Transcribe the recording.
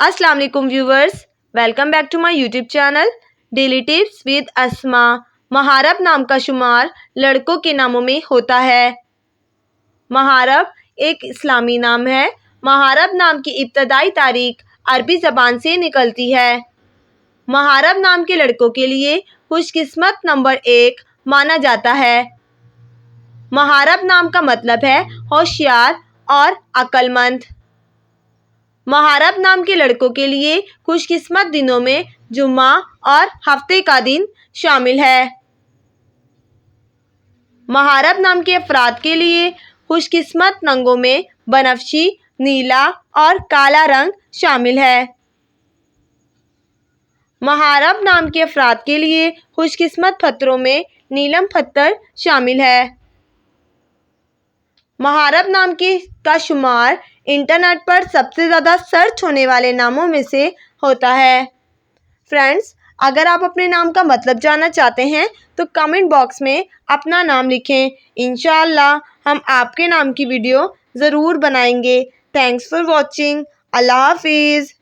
अस्सलाम वालेकुम viewers, welcome back to my YouTube channel daily tips with Asma. महारब नाम का शुमार लड़कों के नामों में होता है। महारब एक इस्लामी नाम है। महारब नाम की इब्तदाई तारीख अरबी ज़बान से निकलती है। महारब नाम के लड़कों के लिए खुशकिस्मत नंबर 1 माना जाता है। महारब नाम का मतलब है होशियार और अक्लमंद। महारब नाम के लड़कों के लिए खुशकिस्मत दिनों में जुम्मा और हफ्ते का दिन शामिल है। महारब नाम के अफराद के लिए खुशकिस्मत रंगों में बनफशी, नीला और काला रंग शामिल है। महारब नाम के अफराद के लिए खुशकिस्मत पत्थरों में नीलम पत्थर शामिल है। महारब नाम का शुमार इंटरनेट पर सबसे ज़्यादा सर्च होने वाले नामों में से होता है। फ्रेंड्स, अगर आप अपने नाम का मतलब जानना चाहते हैं तो कमेंट बॉक्स में अपना नाम लिखें। इंशाअल्लाह हम आपके नाम की वीडियो ज़रूर बनाएंगे। Thanks for watching. अल्लाह हाफिज़।